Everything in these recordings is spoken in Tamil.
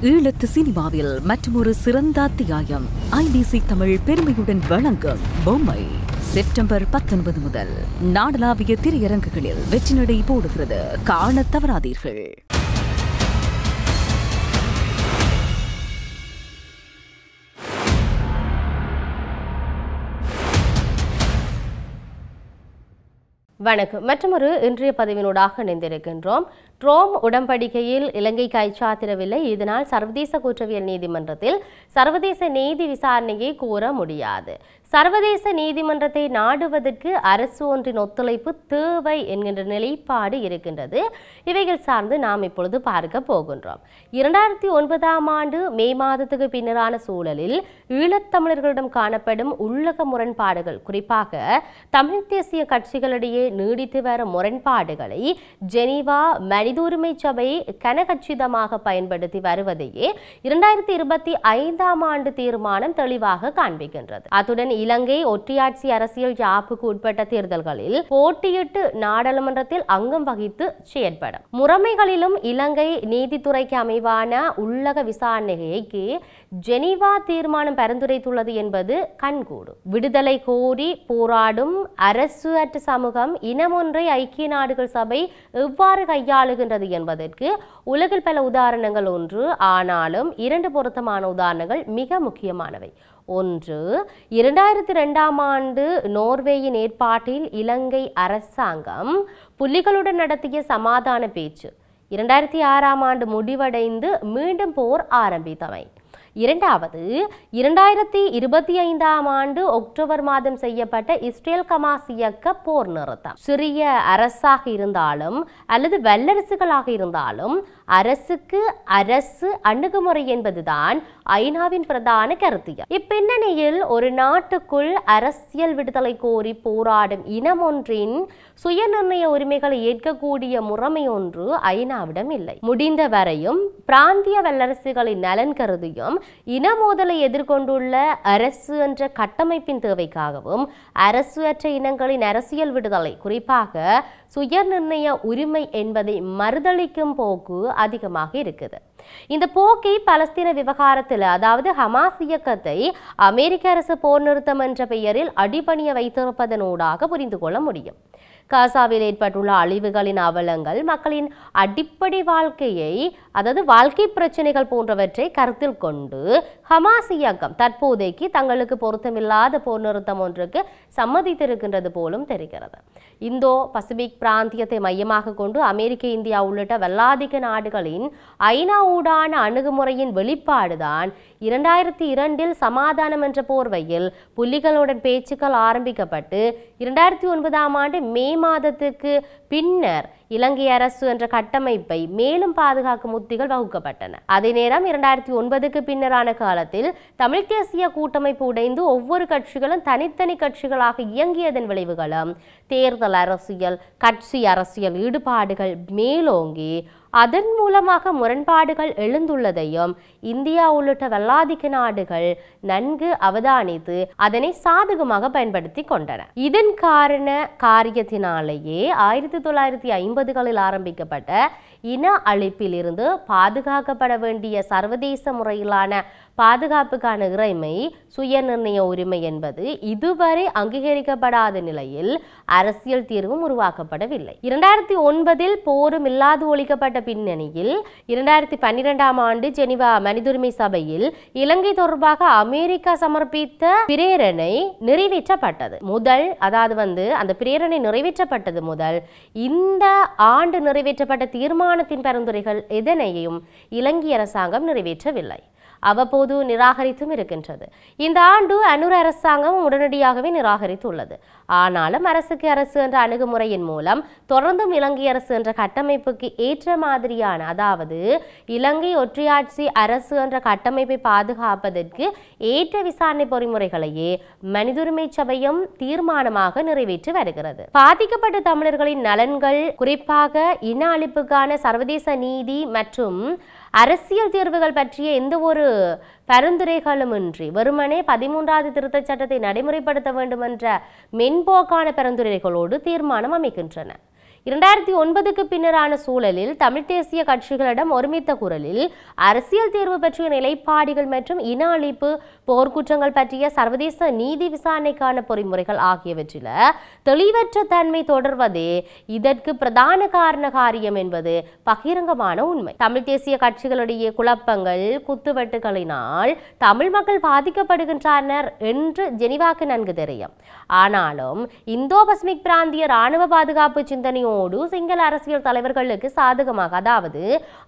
ஈழத்து சினிமாவில் மற்றொரு சிறந்த அத்தியாயம் ஐபிசி தமிழ் பெருமையுடன் வழங்கும் பொம்மை செப்டம்பர் 19 முதல் நாடளாவிய திரையரங்குகளில் வெற்றி நடை போடுகிறது. காணத் தவறாதீர்கள். வணக்கம். மற்றொரு இன்றைய பதிவினூடாக இணைந்திருக்கின்றோம். ரோம் உடன்படிக்கையில் இலங்கை கைச்சாத்திடவில்லை. இதனால் சர்வதேச குற்றவியல் நீதிமன்றத்தில் சர்வதேச நீதி விசாரணையை கோர முடியாது. சர்வதேச நீதிமன்றத்தை நாடுவதற்கு அரசு ஒன்றின் ஒத்துழைப்பு தேவை என்கின்ற நிலைப்பாடு இருக்கின்றது. இவைகள் சார்ந்து நாம் இப்பொழுது பார்க்க போகின்றோம். 2009ஆம் ஆண்டு மே மாதத்துக்கு பின்னரான சூழலில் ஈழத்தமிழர்களிடம் காணப்படும் உள்ளக முரண்பாடுகள், குறிப்பாக தமிழ் தேசிய கட்சிகளிடையே நீடித்து வரும் முரண்பாடுகளை ஜெனீவா மனித உரிமை சபை கனகச்சிதமாக பயன்படுத்தி வருவதையே 2025ஆம் ஆண்டு தீர்மானம் தெளிவாக காண்பிக்கின்றது. அத்துடன் இலங்கை ஒற்றையாட்சி அரசியல் யாப்புக்கு உட்பட்ட தேர்தல்களில் போட்டியிட்டு நாடாளுமன்றத்தில் அங்கம் வகித்து செயற்படும் முறைமைகளிலும் இலங்கை நீதித்துறைக்கு அமைவான உள்ளக விசாரணைக்கு ஜெனீவா தீர்மானம் பரிந்துரைத்துள்ளது என்பது கண்கூடு. விடுதலை கோரி போராடும் அரசு அற்ற சமூகம் இனமொன்றை ஐக்கிய நாடுகள் சபை எவ்வாறு கையாளுகின்றது என்பதற்கு உலகில் பல உதாரணங்கள் ஒன்று. ஆனாலும் இரண்டு பொருத்தமான உதாரணங்கள் மிக முக்கியமானவை. ஒன்று, 2002ஆம் ஆண்டு நோர்வேயின் ஏற்பாட்டில் இலங்கை அரசாங்கம் புலிகளுடன் நடத்திய சமாதான பேச்சு 2006ஆம் ஆண்டு முடிவடைந்து மீண்டும் போர் ஆரம்பித்தமை. இரண்டாவது, 2025ஆம் ஆண்டு அக்டோபர் மாதம் செய்யப்பட்ட இஸ்ரேல் ஹமாஸ் இயக்க போர் நிறுத்தம். சிறிய அரசாக இருந்தாலும் அல்லது வல்லரசுகளாக இருந்தாலும் அரசுக்கு அரசு அணுகுமுறை என்பதுதான் ஐநாவின் பிரதான கருத்தியல். இப்பின்னணியில் ஒரு நாட்டுக்குள் அரசியல் விடுதலை கோரி போராடும் இனம் ஒன்றின் சுயநிர்ணய உரிமைகளை ஏற்கக்கூடிய முறைமை ஒன்று ஐநாவிடம் இல்லை. முடிந்த வரையும் பிராந்திய வல்லரசுகளின் நலன் கருதியும் இன மோதலை எதிர்கொண்டுள்ள அரசு என்ற கட்டமைப்பின் தேவைக்காகவும் அரசு அற்ற இனங்களின் அரசியல் விடுதலை, குறிப்பாக சுயநிர்ணய உரிமை என்பதை மறுதளிக்கும் போக்கு அதிகமாக இருக்குது. இந்த போக்கை பலஸ்தீன விவகாரத்தில், அதாவது ஹமாஸ் இயக்கத்தை அமெரிக்க அரசு போர் நிறுத்தம் என்ற பெயரில் அடிபணிய வைத்திருப்பதனூடாக புரிந்து கொள்ள முடியும். காசாவில் ஏற்பட்டுள்ள அழிவுகளின் அவலங்கள், மக்களின் அடிப்படை வாழ்க்கையை, அதாவது வாழ்க்கை பிரச்சனைகள் போன்றவற்றை கருத்தில் கொண்டு ஹமாஸ் இயக்கம் தற்போதைக்கு தங்களுக்கு பொருத்தமில்லாத போர் நிறுத்தம் ஒன்றுக்கு சம்மதித்திருக்கின்றது போலும் தெரிகிறது. இந்தோ பசிபிக் பிராந்தியத்தை மையமாக கொண்டு அமெரிக்க, இந்தியா உள்ளிட்ட வல்லாதிக்க நாடுகளின் ஐநா ஊடான அணுகுமுறையின் வெளிப்பாடுதான் 2002இல் சமாதானம் என்ற போர்வையில் புலிகளுடன் பேச்சுக்கள் ஆரம்பிக்கப்பட்டு 2009ஆம் ஆண்டு மே மாதத்துக்கு பின்னர் இலங்கை அரசு என்ற கட்டமைப்பை மேலும் பாதுகாக்கும் உத்திகள் வகுக்கப்பட்டன. அதே நேரம் 2009க்கு பின்னரான காலத்தில் தமிழ் தேசிய கூட்டமைப்பு உடைந்து ஒவ்வொரு கட்சிகளும் தனித்தனி கட்சிகளாக இயங்கியதன் விளைவுகளும் தேர்தல் அரசியல், கட்சி அரசியல் ஈடுபாடுகள் மேலோங்கி அதன் மூலமாக முரண்பாடுகள் எழுந்துள்ளதையும் இந்தியா உள்ளிட்ட வல்லாதிக்க நாடுகள் நன்கு அவதானித்து அதனை சாதகமாக பயன்படுத்தி கொண்டன. இதன் காரியத்தினாலேயே 1950களில் ஆரம்பிக்கப்பட்ட இன அழிப்பில் இருந்து பாதுகாக்கப்பட வேண்டிய சர்வதேச முறையிலான பாதுகாப்புக்கான இறைமை, சுயநிர்ணய உரிமை என்பது இதுவரை அங்கீகரிக்கப்படாத நிலையில் அரசியல் தீர்வும் உருவாக்கப்படவில்லை. 2009இல் போரும் இல்லாது ஒழிக்கப்பட்ட பின்னணியில் 2012ஆம் ஆண்டு ஜெனீவா மனித உரிமை சபையில் இலங்கை தொடர்பாக அமெரிக்கா சமர்ப்பித்த பிரேரணை நிறைவேற்றப்பட்டது முதல், அதாவது அந்த பிரேரணை நிறைவேற்றப்பட்டது முதல் இந்த ஆண்டு நிறைவேற்றப்பட்ட தீர்மானத்தின் பரிந்துரைகள் எதனையும் இலங்கை அரசாங்கம் நிறைவேற்றவில்லை. அவ்வப்போது நிராகரித்தும் இருக்கின்றது. இந்த ஆண்டு அனுர அரசாங்கம் உடனடியாகவே நிராகரித்துள்ளது. ஆனாலும் அரசுக்கு அரசு என்ற அணுகுமுறையின் மூலம் தொடர்ந்தும் இலங்கை அரசு என்ற கட்டமைப்புக்கு ஏற்ற மாதிரியான, அதாவது இலங்கை ஒற்றையாட்சி அரசு என்ற கட்டமைப்பை பாதுகாப்பதற்கு ஏற்ற விசாரணை பொறிமுறைகளையே மனித உரிமை சபையும் தீர்மானமாக நிறைவேற்றி வருகிறது. பாதிக்கப்பட்ட தமிழர்களின் நலன்கள், குறிப்பாக இன அழிப்புக்கான சர்வதேச நீதி மற்றும் அரசியல் தீர்வுகள் பற்றிய எந்த ஒரு பரிந்துரைகளுமின்றி வெறுமனே 13வது திருத்தச் சட்டத்தை நடைமுறைப்படுத்த வேண்டும் என்ற மென்போக்கான பரிந்துரைகளோடு தீர்மானம் அமைக்கின்றன. 2009க்கு பின்னரான சூழலில் தமிழ் தேசிய கட்சிகளிடம் ஒருமித்த குரலில் அரசியல் தீர்வு பற்றிய நிலைப்பாடுகள் மற்றும் இன அழிப்பு போர்க்குற்றங்கள் பற்றிய சர்வதேச நீதி விசாரணைக்கான பொறிமுறைகள் ஆகியவற்றில் தெளிவற்ற தன்மை தொடர்வதே இதற்கு பிரதான காரணம் என்பது பகிரங்கமான உண்மை. தமிழ் தேசிய கட்சிகளிடையே குழப்பங்கள் குத்துவெட்டுகளினால் தமிழ் மக்கள் பாதிக்கப்படுகின்றனர் என்று ஜெனீவாக்கு நன்கு தெரியும். ஆனாலும் இந்தோ பசிபிக் பிராந்திய ராணுவ பாதுகாப்பு சிந்தனையோடு சிங்கள அரசியல் தலைவர்களுக்கு சாதகமாக, அதாவது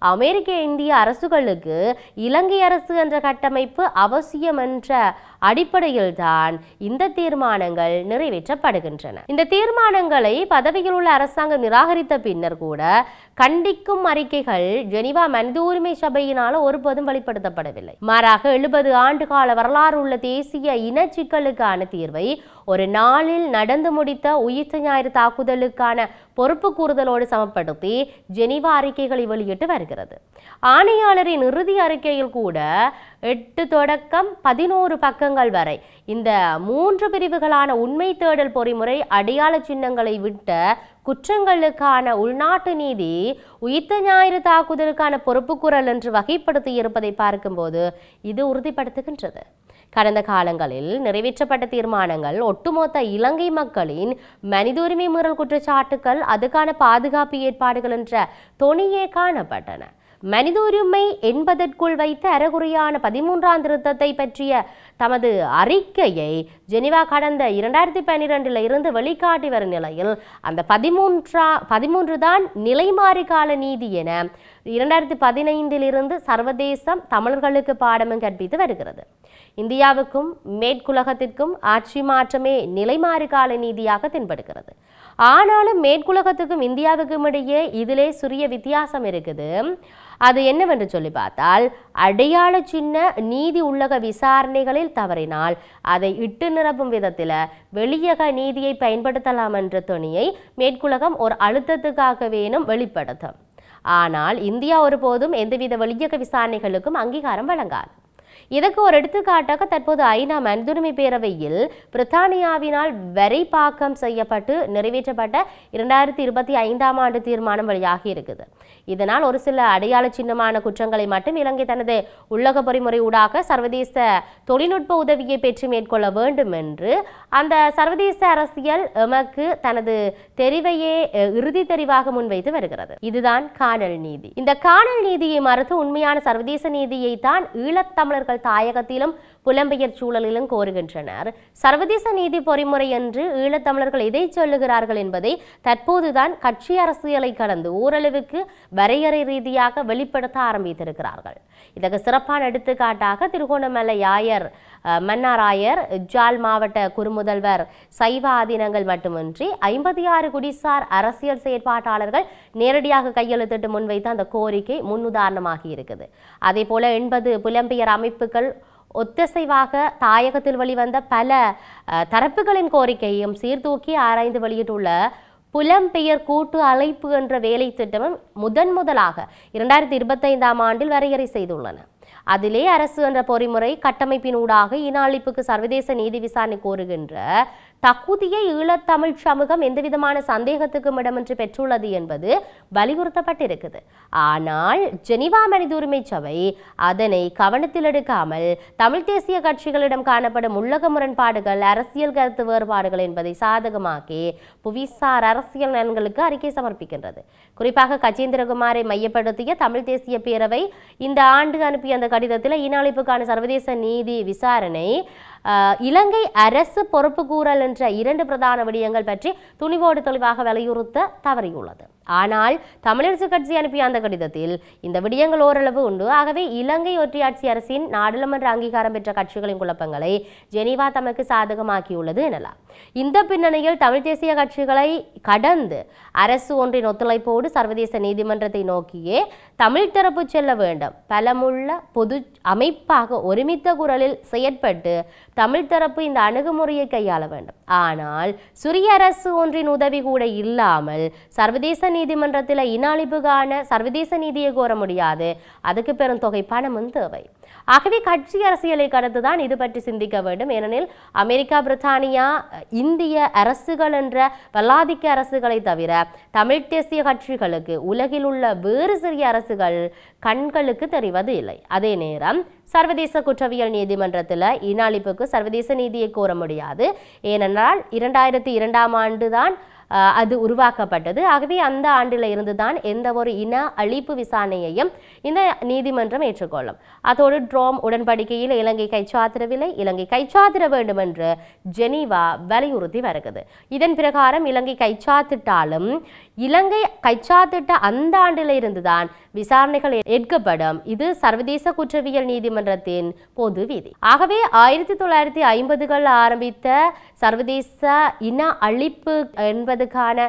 அமெரிக்க இந்திய அரசுகளுக்கு இலங்கை அரசு என்ற கட்டமைப்பு அவசியம் என்ற அடிப்படையில் தான் இந்த தீர்மானங்கள் நிறைவேற்றப்படுகின்றன. இந்த தீர்மானங்களை பதவியில் உள்ள அரசாங்கம் நிராகரித்த பின்னர் கூட கண்டிக்கும் அறிக்கைகள் ஜெனீவா மனித உரிமை சபையினால் ஒருபோதும் வெளிப்படுத்தப்படவில்லை. மாறாக 70 ஆண்டு கால வரலாறு உள்ள தேசிய இன சிக்கலுக்கான தீர்வை ஒரு நாளில் நடந்து முடித்த உயிர்த்த ஞாயிறு தாக்குதலுக்கான பொறுப்பு கூறுதலோடு சமப்படுத்தி ஜெனீவா அறிக்கைகளை வெளியிட்டு வருகிறது. ஆணையாளரின் இறுதி அறிக்கையில் கூட 8 தொடக்கம் 11 பக்கங்கள் வரை இந்த 3 பிரிவுகளான உண்மை தேடல் பொறிமுறை, அடையாள சின்னங்களை விட்ட குற்றங்களுக்கான உள்நாட்டு நீதி, உயிர்த்த ஞாயிறு தாக்குதலுக்கான பொறுப்புக்குரல் என்று வகைப்படுத்தி இருப்பதை பார்க்கும்போது இது உறுதிப்படுத்துகின்றது. கடந்த காலங்களில் நிறைவேற்றப்பட்ட தீர்மானங்கள் ஒட்டுமொத்த இலங்கை மக்களின் மனித உரிமை மீறல் குற்றச்சாட்டுகள், அதுக்கான பாதுகாப்பு ஏற்பாடுகள் என்ற தொனியே காணப்பட்டன. மனித உரிமை என்பதற்குள் வைத்த அறகுறையான 13ஆம் திருத்தத்தை பற்றிய தமது அறிக்கையை ஜெனீவா கடந்த 2012 இருந்து வெளிக்காட்டி வரும் நிலையில் அந்த 13 தான் நிலைமாறி கால நீதி என 2015 சர்வதேசம் தமிழர்களுக்கு பாடமும் கற்பித்து வருகிறது. இந்தியாவுக்கும் மேற்குலகத்திற்கும் ஆட்சி மாற்றமே நிலைமாறி கால நீதியாக தென்படுகிறது. ஆனாலும் மேற்குலகத்துக்கும் இந்தியாவுக்கும் இடையே இதிலே சிறிய வித்தியாசம் இருக்குது. அது என்னவென்று சொல்லி பார்த்தால், அடையாள சின்ன நீதி உள்ளக விசாரணைகளில் தவறினால் அதை இட்டு நிரப்பும் விதத்தில் வெளியக நீதியை பயன்படுத்தலாம் என்ற துணியை மேற்குலகம் ஒரு அழுத்தத்துக்காக வேணும் வெளிப்படுத்தும். ஆனால் இந்தியா ஒருபோதும் எந்தவித வெளியக விசாரணைகளுக்கும் அங்கீகாரம் வழங்காது. இதற்கு ஒரு எடுத்துக்காட்டாக தற்போது ஐநா மனிதுரிமை பேரவையில் பிரித்தானியாவினால் வரைபாக்கம் செய்யப்பட்டு நிறைவேற்றப்பட்ட 2025ஆம் ஆண்டு தீர்மானம் வெளியாகி இருக்குது. இதனால் ஒரு சில அடையாள சின்னமான குற்றங்களை மட்டும் இலங்கை தனது உள்ளக பொறிமுறை ஊடாக சர்வதேச தொழில்நுட்ப உதவியை பெற்று மேற்கொள்ள வேண்டும் என்று அந்த சர்வதேச அரசியல் எமக்கு தனது தெரிவையே இறுதி தெரிவாக முன்வைத்து வருகிறது. இதுதான் காணல் நீதி. இந்த காணல் நீதியை மறுத்து உண்மையான சர்வதேச நீதியை தான் ஈழத்தமிழர்கள் தாயகத்திலும் புலம்பெயர் சூழலிலும் கோருகின்றனர். சர்வதேச நீதி பொறிமுறை என்று ஈழத்தமிழர்கள் எதை சொல்லுகிறார்கள் என்பதை தற்போதுதான் கட்சி அரசியலை கடந்து ஓரளவுக்கு வரையறை ரீதியாக வெளிப்படுத்த ஆரம்பித்திருக்கிறார்கள். இதற்கு சிறப்பான எடுத்துக்காட்டாக திருகோணமலை ஆயர் மன்னாராயர், ஜாழ் மாவட்ட குறுமுதல்வர் சைவ ஆதீனங்கள் மட்டுமின்றி 56 குடிசார் அரசியல் செயற்பாட்டாளர்கள் நேரடியாக கையெழுத்திட்டு முன்வைத்த அந்த கோரிக்கை முன்னுதாரணமாகி இருக்குது. அதே போல 80 புலம்பெயர் அமைப்புகள் ஒத்தசைவாக தாயகத்தில் வெளிவந்த பல தரப்புகளின் கோரிக்கையும் சீர்தூக்கி ஆராய்ந்து வெளியிட்டுள்ள புலம்பெயர் கூட்டு அழைப்பு என்ற வேலை திட்டமும் முதலாக 2025ஆம் ஆண்டில் வரையறை செய்துள்ளன. அதிலே அரசு என்ற பொறிமுறை கட்டமைப்பினூடாக இன அழிப்புக்கு சர்வதேச நீதி விசாரணை கோருகின்ற தகுதியை ஈழத்தமிழ் சமூகம் எந்தவிதமான சந்தேகத்துக்கும் இடமின்றி பெற்றுள்ளது என்பது வலியுறுத்தப்பட்டிருக்குது. ஆனால் ஜெனீவா மனித உரிமை சபை அதனை கவனத்தில் எடுக்காமல் தமிழ் தேசிய கட்சிகளிடம் காணப்படும் உள்ளக முரண்பாடுகள், அரசியல் கருத்து வேறுபாடுகள் என்பதை சாதகமாக்கி புவிசார் அரசியல் நலன்களுக்கு அறிக்கை சமர்ப்பிக்கின்றது. குறிப்பாக கஜேந்திரகுமாரை மையப்படுத்திய தமிழ் தேசிய பேரவை இந்த ஆண்டு அனுப்பிய அந்த கடிதத்தில் இன அழிப்புக்கான சர்வதேச நீதி விசாரணை, இலங்கை அரசு பொறுப்பு கூறல் என்ற 2 பிரதான விடயங்கள் பற்றி துணிவோடு தெளிவாக வலியுறுத்த தவறியுள்ளது. ஆனால் தமிழரசு கட்சி அனுப்பிய அந்த கடிதத்தில் இந்த விடயங்கள் ஓரளவு உண்டு. ஆகவே இலங்கை ஒற்றையாட்சி அரசின் நாடாளுமன்ற அங்கீகாரம் பெற்ற கட்சிகளின் குழப்பங்களை ஜெனீவா தமக்கு சாதகமாக்கியுள்ளது எனலாம். இந்த பின்னணியில் தமிழ் தேசிய கட்சிகளை கடந்து அரசு ஒன்றின் ஒத்துழைப்போடு சர்வதேச நீதிமன்றத்தை நோக்கியே தமிழ் தரப்பு செல்ல வேண்டும். பலமுள்ள பொது அமைப்பாக ஒருமித்த குரலில் செயற்பட்டு தமிழ் தரப்பு இந்த அணுகுமுறையை கையாள வேண்டும். ஆனால் சிறிய அரசு ஒன்றின் உதவி கூட இல்லாமல் சர்வதேச நீதிமன்றத்தில் இன அழிப்புக்கான சர்வதேச நீதியை கோர முடியாது. அதுக்கு பெரும் தொகை பணமும் தேவை. ஆகவே கட்சி அரசியலை கடந்துதான் இது பற்றி சிந்திக்க வேண்டும். ஏனெனில் அமெரிக்கா, பிரித்தானியா, இந்திய அரசுகள் என்ற வல்லாதிக்க அரசுகளை தவிர தமிழ் தேசிய கட்சிகளுக்கு உலகில் உள்ள வேறு சிறிய அரசுகள் கண்களுக்கு தெரிவது இல்லை. அதே நேரம் சர்வதேச குற்றவியல் நீதிமன்றத்தில் இன அழிப்புக்கு சர்வதேச நீதியை கோர முடியாது. ஏனென்றால் 2002ஆம் ஆண்டுதான் அது உருவாக்கப்பட்டது. ஆகவே அந்த ஆண்டில் இருந்துதான் எந்த ஒரு இன அழிப்பு விசாரணையையும் இந்த நீதிமன்றம் ஏற்றுக்கொள்ளும். அதோடு ட்ரோம் உடன்படிக்கையில் இலங்கை கைச்சாத்திடவில்லை. இலங்கை கைச்சாத்திட வேண்டும் என்று ஜெனீவா வலியுறுத்தி வருகிறது. இதன் பிரகாரம் இலங்கை கைச்சாத்திட்டாலும் இலங்கை கைச்சாத்திட்ட அந்த ஆண்டில் இருந்துதான் விசாரணைகள் ஏற்கப்படும். இது சர்வதேச குற்றவியல் நீதிமன்றத்தின் பொது விதி. ஆகவே 1950கள் ஆரம்பித்த சர்வதேச இன அழிப்பு என்பதற்கான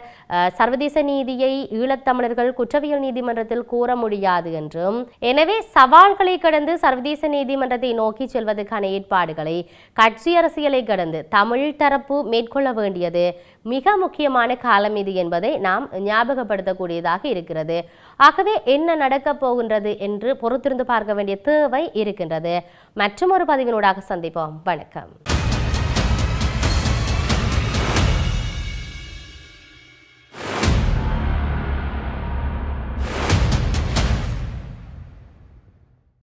சர்வதேச நீதியை ஈழத்தமிழர்கள் குற்றவியல் நீதிமன்றத்தில் கூற முடியாது என்றும், எனவே சவால்களை கடந்து சர்வதேச நீதிமன்றத்தை நோக்கி செல்வதற்கான ஏற்பாடுகளை கட்சி அரசியலை கடந்து தமிழ் தரப்பு மேற்கொள்ள வேண்டியது மிக முக்கியமான காலம் இது என்பதை நாம் ஞாபகப்படுத்தக்கூடியதாக இருக்கிறது. ஆகவே என்ன நடக்கப் போகின்றது என்று பொறுத்திருந்து பார்க்க வேண்டிய தேவை இருக்கின்றது. மற்றும் ஒரு பதிவினூடாக சந்திப்போம். வணக்கம்.